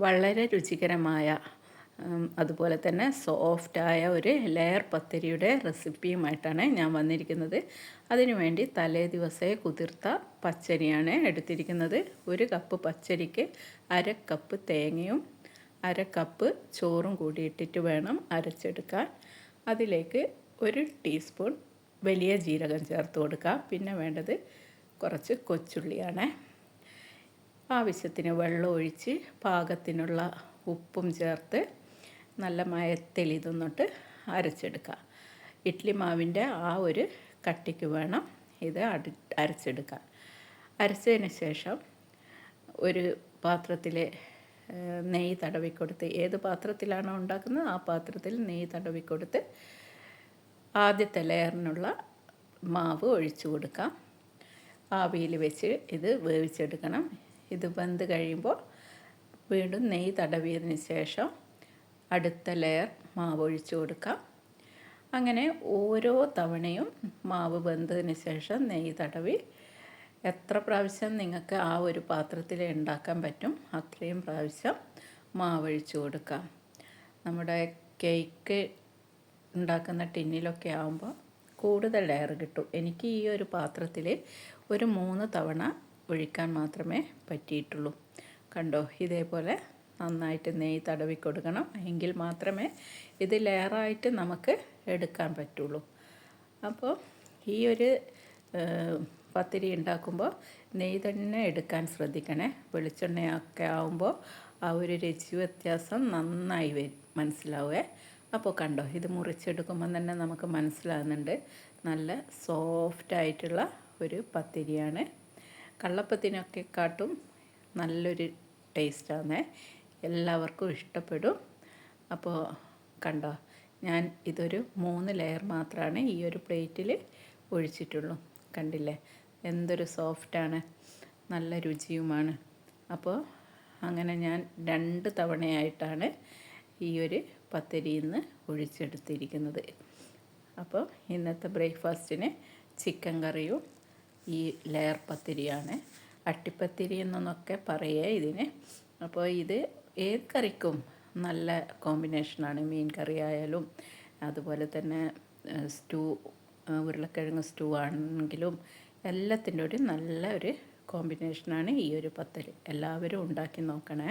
വളരെ രുചികരമായ അതുപോലെ തന്നെ സോഫ്റ്റായ ഒരു ലെയർ പത്തിരിയുടെ റെസിപ്പിയുമായിട്ടാണ് ഞാൻ വന്നിരിക്കുന്നത്. അതിനുവേണ്ടി തലേ ദിവസമേ കുതിർത്ത പച്ചരിയാണ് എടുത്തിരിക്കുന്നത്. 1 കപ്പ് പച്ചരിക്ക് 1/2 കപ്പ് തേങ്ങയും 1/2 കപ്പ് ചോറും കൂടി ഇട്ടിട്ട് വേണം അരച്ചെടുക്കാൻ. അതിലേക്ക് 1 ടീസ്പൂൺ വലിയ ജീരകം ചേർത്ത് കൊടുക്കാം. പിന്നെ വേണ്ടത് കുറച്ച് കൊച്ചുള്ളിയാണ്. ആവശ്യത്തിന് വെള്ളം ഒഴിച്ച് പാകത്തിനുള്ള ഉപ്പും ചേർത്ത് നല്ല മയത്തിൽ ഇതൊന്നിട്ട് അരച്ചെടുക്കുക. ഇഡ്ഡലി മാവിൻ്റെ ആ ഒരു കട്ടിക്ക് വേണം ഇത് അരച്ചെടുക്കാൻ. അരച്ചതിന് ശേഷം ഒരു പാത്രത്തിൽ നെയ്യ് തടവിക്കൊടുത്ത്, ഏത് പാത്രത്തിലാണോ ഉണ്ടാക്കുന്നത് ആ പാത്രത്തിൽ നെയ്യ് തടവിക്കൊടുത്ത് ആദ്യത്തെ ലെയറിനുള്ള മാവ് ഒഴിച്ചു കൊടുക്കാം. ആവിയിൽ വെച്ച് ഇത് വേവിച്ചെടുക്കണം. ഇത് വെന്ത് കഴിയുമ്പോൾ വീണ്ടും നെയ്യ് തടവിയതിന് ശേഷം അടുത്ത ലെയർ മാവ് ഒഴിച്ചു കൊടുക്കാം. അങ്ങനെ ഓരോ തവണയും മാവ് വെന്തതിന് ശേഷം നെയ്യ് തടവി എത്ര പ്രാവശ്യം നിങ്ങൾക്ക് ആ ഒരു പാത്രത്തിൽ ഉണ്ടാക്കാൻ പറ്റും അത്രയും പ്രാവശ്യം മാവ് ഒഴിച്ചു കൊടുക്കാം. നമ്മുടെ കേക്ക് ഉണ്ടാക്കുന്ന ടിന്നിലൊക്കെ ആകുമ്പോൾ കൂടുതൽ ലെയർ കിട്ടും. എനിക്ക് ഈ ഒരു പാത്രത്തിൽ ഒരു 3 തവണ ഒഴിക്കാൻ മാത്രമേ പറ്റിയിട്ടുള്ളൂ. കണ്ടോ, ഇതേപോലെ നന്നായിട്ട് നെയ്യ് തടവി കൊടുക്കണം. എങ്കിൽ മാത്രമേ ഇത് ലെയറായിട്ട് നമുക്ക് എടുക്കാൻ പറ്റുള്ളൂ. അപ്പോൾ ഈ ഒരു പത്തിരി ഉണ്ടാക്കുമ്പോൾ നെയ്യ് തന്നെ എടുക്കാൻ ശ്രദ്ധിക്കണേ. വെളിച്ചെണ്ണയൊക്കെ ആകുമ്പോൾ ആ ഒരു രുചി വ്യത്യാസം നന്നായി മനസ്സിലാവേ. അപ്പോൾ കണ്ടോ, ഇത് മുറിച്ചെടുക്കുമ്പോൾ തന്നെ നമുക്ക് മനസ്സിലാകുന്നുണ്ട് നല്ല സോഫ്റ്റായിട്ടുള്ള ഒരു പത്തിരിയാണ്. കള്ളപ്പത്തിനൊക്കെ കാട്ടും നല്ലൊരു ടേസ്റ്റാണ്. എല്ലാവർക്കും ഇഷ്ടപ്പെടും. അപ്പോൾ കണ്ടോ, ഞാൻ ഇതൊരു 3 ലെയർ മാത്രമാണ് ഈ ഒരു പ്ലേറ്റിൽ ഒഴിച്ചിട്ടുള്ളൂ. കണ്ടില്ലേ എന്തൊരു സോഫ്റ്റാണ്, നല്ല രുചിയുമാണ്. അപ്പോൾ അങ്ങനെ ഞാൻ 2 തവണയായിട്ടാണ് ഈ ഒരു പത്തിരിയിൽ നിന്ന് ഒഴിച്ചെടുത്തിരിക്കുന്നത്. അപ്പോൾ ഇന്നത്തെ ബ്രേക്ക്ഫാസ്റ്റിന് ചിക്കൻ കറിയും ഈ ലെയർ പത്തിരിയാണ്. അട്ടിപ്പത്തിരി എന്നൊക്കെ പറയേ ഇതിന്. അപ്പോൾ ഇത് ഏത് കറിക്കും നല്ല കോമ്പിനേഷനാണ്. മീൻ കറി ആയാലും അതുപോലെ തന്നെ സ്റ്റൂ, ഉരുളക്കിഴങ്ങ് സ്റ്റൂ ആണെങ്കിലും എല്ലാത്തിൻ്റെ ഒരു നല്ല ഒരു കോമ്പിനേഷനാണ് ഈ ഒരു പത്തിരി. എല്ലാവരും ഉണ്ടാക്കി നോക്കണേ.